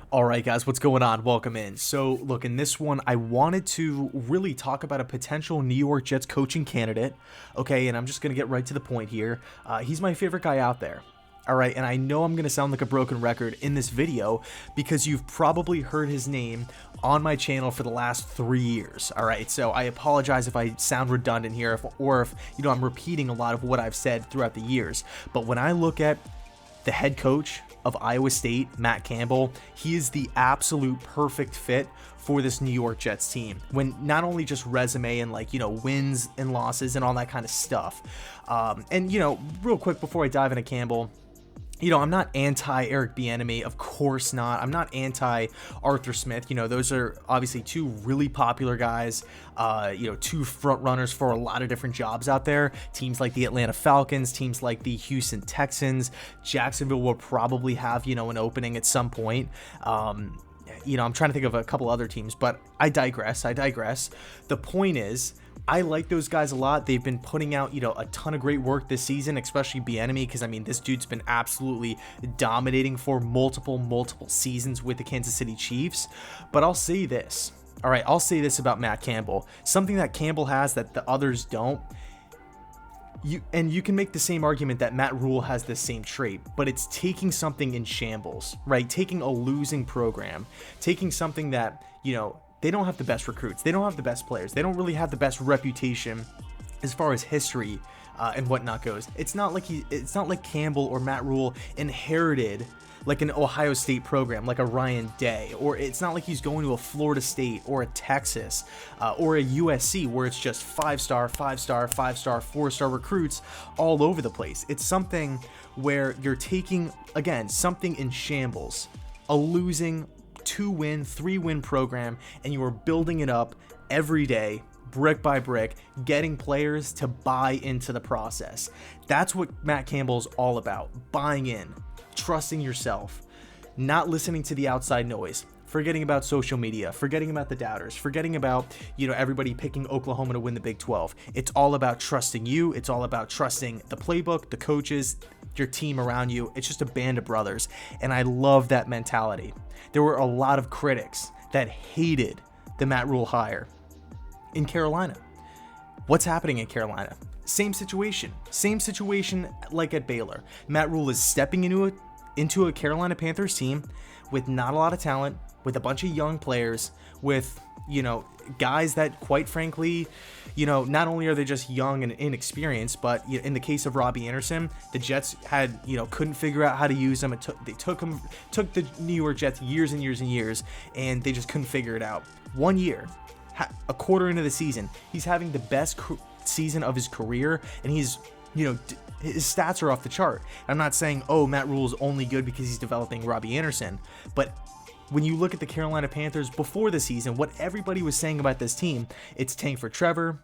All right, guys, what's going on? Welcome in. So, look, in this one, I wanted to really talk about a potential New York Jets coaching candidate. Okay, and I'm just going to get right to the point here. He's my favorite guy out there. All right, and I know I'm going to sound like a broken record in this video because you've probably heard his name on my channel for the last 3 years. All right, so I apologize if I sound redundant here or if I'm repeating a lot of what I've said throughout the years. But when I look at the head coach of Iowa State, Matt Campbell, he is the absolute perfect fit for this New York Jets team. When not only just resume and wins and losses and all that kind of stuff. Real quick before I dive into Campbell, I'm not anti-Eric Bieniemy, of course not. I'm not anti-Arthur Smith. Those are obviously two really popular guys, two front runners for a lot of different jobs out there. Teams like the Atlanta Falcons, teams like the Houston Texans, Jacksonville will probably have, an opening at some point. I'm trying to think of a couple other teams, but I digress. The point is, I like those guys a lot. They've been putting out, a ton of great work this season, especially Bieniemy, because this dude's been absolutely dominating for multiple seasons with the Kansas City Chiefs. But I'll say this. All right, I'll say this about Matt Campbell. Something that Campbell has that the others don't. You can make the same argument that Matt Rule has the same trait, but it's taking something in shambles, right? Taking a losing program, taking something that, they don't have the best recruits. They don't have the best players. They don't really have the best reputation as far as history and whatnot goes. It's not like Campbell or Matt Rule inherited like an Ohio State program, like a Ryan Day, or it's not like he's going to a Florida State or a Texas or a USC where it's just 5-star, 5-star, 5-star, 4-star recruits all over the place. It's something where you're taking, again, something in shambles, a losing 2-win, 3-win program, and you are building it up every day, brick by brick, getting players to buy into the process. That's what Matt Campbell is all about. Buying in, trusting yourself, not listening to the outside noise, forgetting about social media, forgetting about the doubters, forgetting about, everybody picking Oklahoma to win the Big 12. It's all about trusting you. It's all about trusting the playbook, the coaches, your team around you. It's just a band of brothers. And I love that mentality. There were a lot of critics that hated the Matt Rule hire in Carolina. What's happening in Carolina? Same situation like at Baylor. Matt Rule is stepping into a Carolina Panthers team with not a lot of talent, with a bunch of young players, with, guys that, quite frankly, not only are they just young and inexperienced, but in the case of Robbie Anderson, the Jets had, couldn't figure out how to use him. They took the New York Jets years and years and years, and they just couldn't figure it out. 1 year, a quarter into the season, he's having the best season of his career, and he's, his stats are off the chart. I'm not saying, Matt Rule is only good because he's developing Robbie Anderson, but when you look at the Carolina Panthers before the season, what everybody was saying about this team, it's tank for Trevor.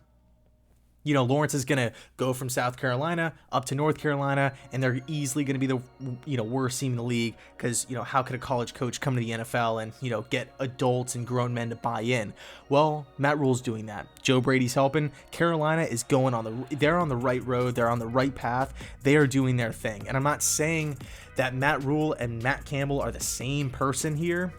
Lawrence is going to go from South Carolina up to North Carolina, and they're easily going to be the, worst team in the league because, how could a college coach come to the NFL and, get adults and grown men to buy in? Well, Matt Rule's doing that. Joe Brady's helping. Carolina is they're on the right road. They're on the right path. They are doing their thing. And I'm not saying that Matt Rule and Matt Campbell are the same person here,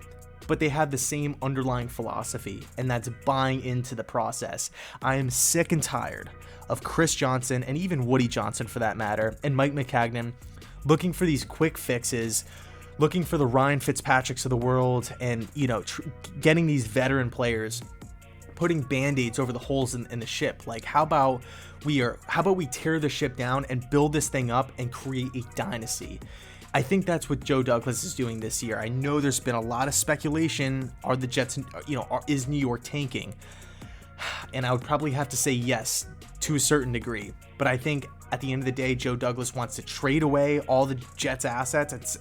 but they have the same underlying philosophy, and that's buying into the process. I am sick and tired of Chris Johnson, and even Woody Johnson for that matter, and Mike McCagnon looking for these quick fixes, looking for the Ryan Fitzpatricks of the world, and getting these veteran players, putting band-aids over the holes in the ship. Like, how about we tear the ship down and build this thing up and create a dynasty? I think that's what Joe Douglas is doing this year. I know there's been a lot of speculation. Are the Jets, is New York tanking? And I would probably have to say yes to a certain degree. But I think at the end of the day, Joe Douglas wants to trade away all the Jets assets. It's,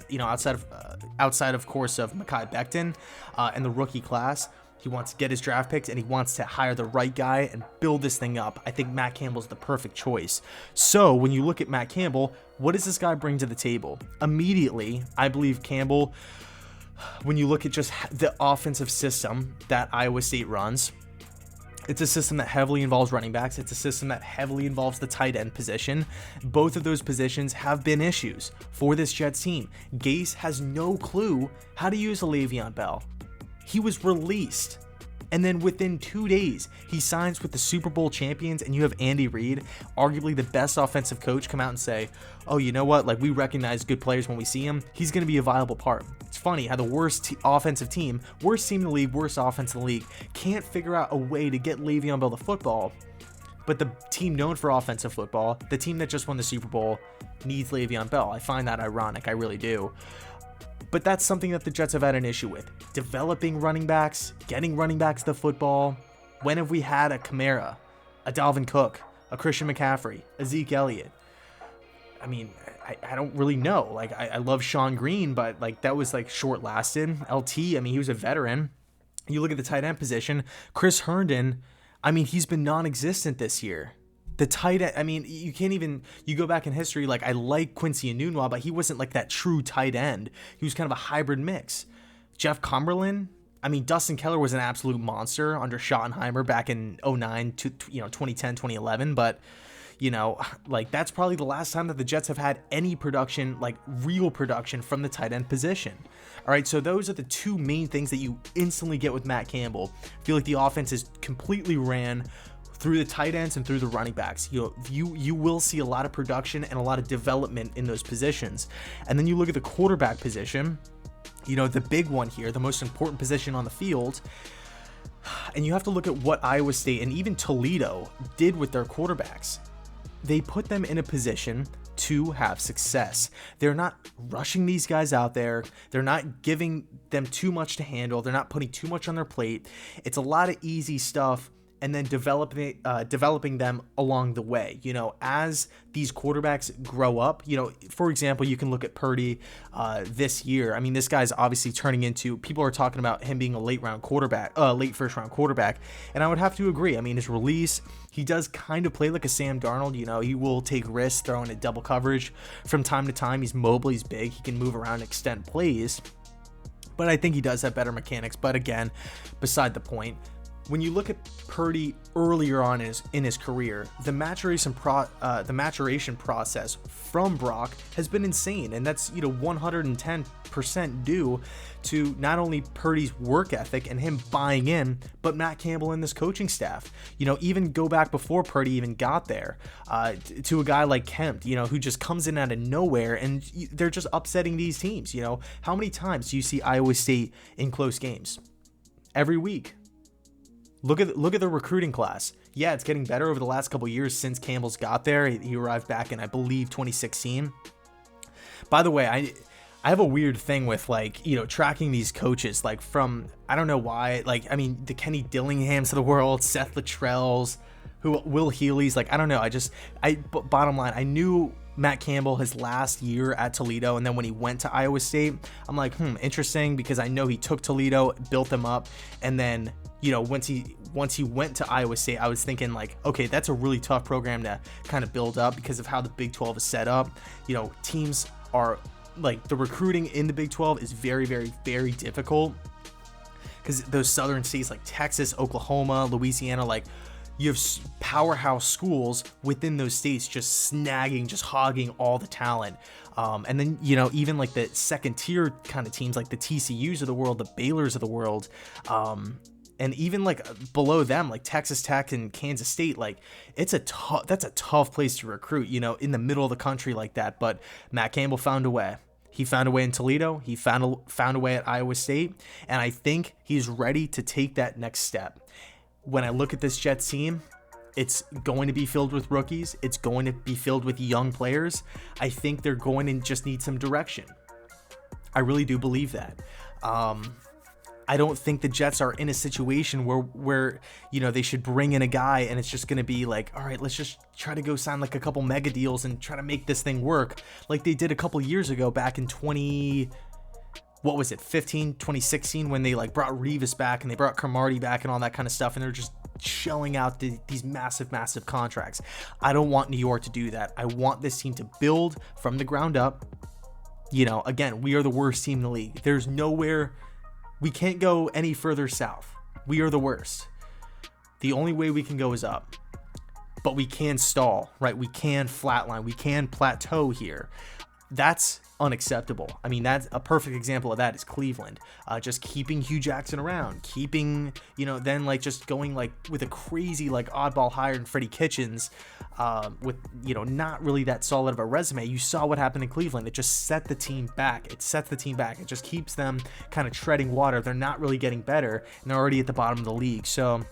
outside of course of Mekhi Becton and the rookie class. He wants to get his draft picks, and he wants to hire the right guy and build this thing up. I think Matt Campbell's the perfect choice. So when you look at Matt Campbell, what does this guy bring to the table? Immediately, I believe Campbell, when you look at just the offensive system that Iowa State runs, It's a system that heavily involves running backs. It's a system that heavily involves the tight end position. Both of those positions have been issues for this Jets team. Gase has no clue how to use a Le'Veon Bell. He was released, and then within 2 days, he signs with the Super Bowl champions, and you have Andy Reid, arguably the best offensive coach, come out and say, oh, you know what? Like, we recognize good players when we see them. He's going to be a viable part. It's funny how the worst offensive team, worst team in the league, worst offense in the league, can't figure out a way to get Le'Veon Bell the football. But the team known for offensive football, the team that just won the Super Bowl, needs Le'Veon Bell. I find that ironic. I really do. But that's something that the Jets have had an issue with. Developing running backs, getting running backs the football. When have we had a Kamara, a Dalvin Cook, a Christian McCaffrey, a Zeke Elliott? I mean, I don't really know. Like, I love Sean Green, but like that was like short lasting. LT, I mean, he was a veteran. You look at the tight end position, Chris Herndon, I mean, he's been non-existent this year. The tight end, I mean, you can't even, you go back in history, like I like Quincy Enunwa, but he wasn't like that true tight end. He was kind of a hybrid mix. Jeff Cumberland, I mean, Dustin Keller was an absolute monster under Schottenheimer back in 09 to 2010, 2011, but like that's probably the last time that the Jets have had any production, like real production from the tight end position. All right, so those are the two main things that you instantly get with Matt Campbell. I feel like the offense is completely ran through the tight ends and through the running backs. You will see a lot of production and a lot of development in those positions. And then you look at the quarterback position, the big one here, the most important position on the field. And you have to look at what Iowa State and even Toledo did with their quarterbacks. They put them in a position to have success. They're not rushing these guys out there. They're not giving them too much to handle. They're not putting too much on their plate. It's a lot of easy stuff, and then developing them along the way. As these quarterbacks grow up, for example, you can look at Purdy this year. I mean, this guy's obviously turning into, people are talking about him being a late first round quarterback. And I would have to agree. I mean, his release, he does kind of play like a Sam Darnold. He will take risks throwing at double coverage from time to time. He's mobile, he's big, he can move around and extend plays. But I think he does have better mechanics. But again, beside the point. When you look at Purdy earlier on in his career, the maturation process from Brock has been insane, and that's 110% due to not only Purdy's work ethic and him buying in, but Matt Campbell and this coaching staff. Even go back before Purdy even got there, to a guy like Kemp, who just comes in out of nowhere, and they're just upsetting these teams. How many times do you see Iowa State in close games? Every week. Look at the recruiting class. Yeah, it's getting better over the last couple of years since Campbell's got there. He arrived back in, I believe, 2016. By the way, I have a weird thing with tracking these coaches, from, I don't know why, the Kenny Dillinghams of the world, Seth Littrells, Will Healy's, I don't know. Bottom line, I knew Matt Campbell his last year at Toledo, and then when he went to Iowa State, I'm like, interesting, because I know he took Toledo, built them up, and then once he went to Iowa State, I was thinking okay, that's a really tough program to kind of build up because of how the Big 12 is set up. Teams are the recruiting in the Big 12 is very, very, very difficult because those southern states like Texas, Oklahoma, Louisiana, you have powerhouse schools within those states just hogging all the talent. And then, even the second tier kind of teams like the TCUs of the world, the Baylors of the world, and even below them, like Texas Tech and Kansas State, that's a tough place to recruit, in the middle of the country like that. But Matt Campbell found a way. He found a way in Toledo. He found a way at Iowa State. And I think he's ready to take that next step. When I look at this Jets team, it's going to be filled with rookies. It's going to be filled with young players. I think they're going to just need some direction. I really do believe that. I don't think the Jets are in a situation where they should bring in a guy and it's just going to be all right, let's just try to go sign a couple mega deals and try to make this thing work like they did a couple years ago back in 2016, when they brought Revis back and they brought Cromartie back and all that kind of stuff, and they're just shelling out these massive contracts. I don't want New York to do that. I want this team to build from the ground up. Again, we are the worst team in the league. There's nowhere, we can't go any further south. We are the worst. The only way we can go is up. But we can stall, right? We can flatline. We can plateau here. That's unacceptable. I mean, that's a perfect example of that is Cleveland. Just keeping Hugh Jackson around, keeping, then like just going like with a crazy like oddball hire in Freddie Kitchens with, not really that solid of a resume. You saw what happened in Cleveland. It just set the team back. It sets the team back. It just keeps them kind of treading water. They're not really getting better, and they're already at the bottom of the league. So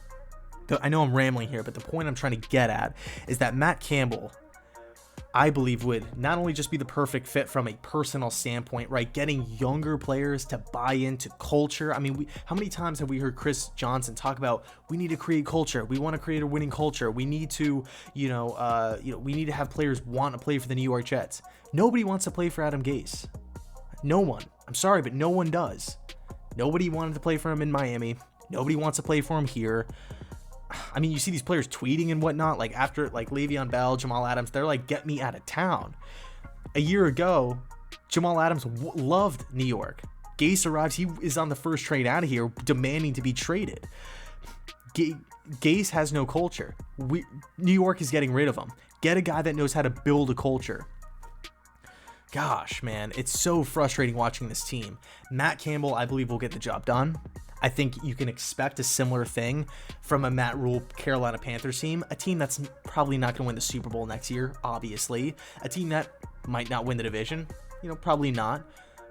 I know I'm rambling here, but the point I'm trying to get at is that Matt Campbell, I believe, would not only just be the perfect fit from a personal standpoint, right? Getting younger players to buy into culture. I mean, how many times have we heard Chris Johnson talk about, we need to create culture. We want to create a winning culture. We need to, we need to have players want to play for the New York Jets. Nobody wants to play for Adam Gase. No one. I'm sorry, but no one does. Nobody wanted to play for him in Miami. Nobody wants to play for him here. I mean, you see these players tweeting and whatnot, like after like Le'Veon Bell, Jamal Adams, they're like, get me out of town. A year ago, Jamal Adams loved New York. Gase arrives, he is on the first train out of here, demanding to be traded. Gase has no culture. New York is getting rid of him. Get a guy that knows how to build a culture. Gosh, man, it's so frustrating watching this team. Matt Campbell, I believe, will get the job done. I think you can expect a similar thing from a Matt Rule Carolina Panthers team, a team that's probably not going to win the Super Bowl next year, obviously, a team that might not win the division, probably not,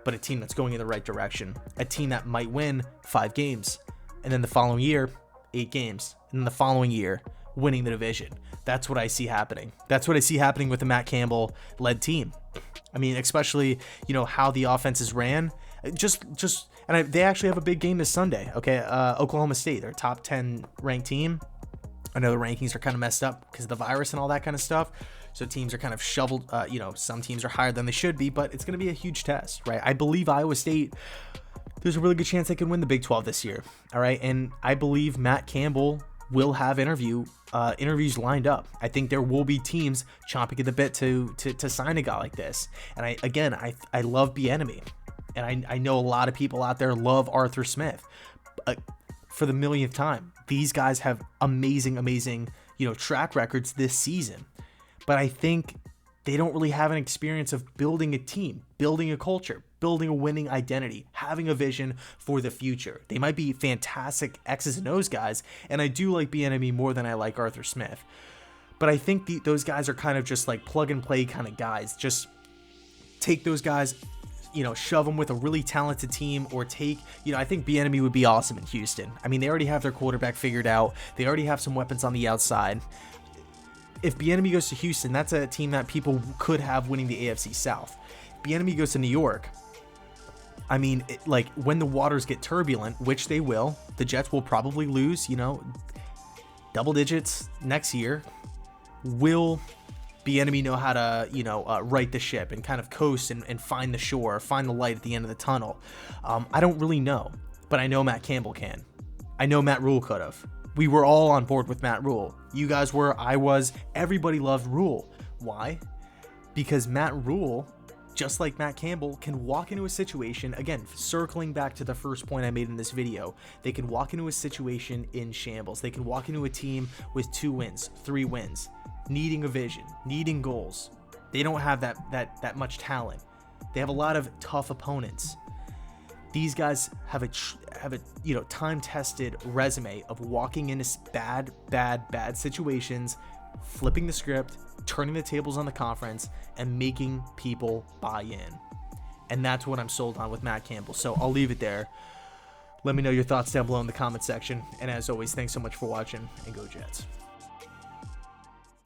but a team that's going in the right direction, a team that might win 5 games, and then the following year, 8 games, and then the following year, winning the division. That's what I see happening. That's what I see happening with the Matt Campbell-led team. I mean, especially, how the offense is ran. They actually have a big game this Sunday. Okay, Oklahoma State, they're a top 10 ranked team. I know the rankings are kind of messed up because of the virus and all that kind of stuff. So teams are kind of shoveled. Some teams are higher than they should be, but it's going to be a huge test, right? I believe Iowa State, there's a really good chance they can win the Big 12 this year. All right, and I believe Matt Campbell will have interviews lined up. I think there will be teams chomping at the bit to sign a guy like this. And I love Bieniemy. And I know a lot of people out there love Arthur Smith. For the millionth time, these guys have amazing, track records this season. But I think they don't really have an experience of building a team, building a culture, building a winning identity, having a vision for the future. They might be fantastic X's and O's guys, and I do like Bieniemy more than I like Arthur Smith. But I think those guys are kind of just like plug and play kind of guys. Just take those guys, shove them with a really talented team, or I think Bieniemy would be awesome in Houston. I mean, they already have their quarterback figured out. They already have some weapons on the outside. If Bieniemy goes to Houston, that's a team that people could have winning the AFC South. Bieniemy goes to New York. I mean, when the waters get turbulent, which they will, the Jets will probably lose, double digits next year. Will Bieniemy know how to, right the ship and kind of coast and find the shore, find the light at the end of the tunnel? I don't really know, but I know Matt Campbell can. I know Matt Rule could have. We were all on board with Matt Rule. You guys were, I was, everybody loved Rule. Why? Because Matt Rule, just like Matt Campbell, can walk into a situation, again, circling back to the first point I made in this video, they can walk into a situation in shambles. They can walk into a team with 2 wins, 3 wins, needing a vision, needing goals. They don't have that much talent. They have a lot of tough opponents. These guys have a time-tested resume of walking into bad situations, flipping the script, turning the tables on the conference, and making people buy in. And that's what I'm sold on with Matt Campbell. So I'll leave it there. Let me know your thoughts down below in the comment section. And as always, thanks so much for watching, and go Jets.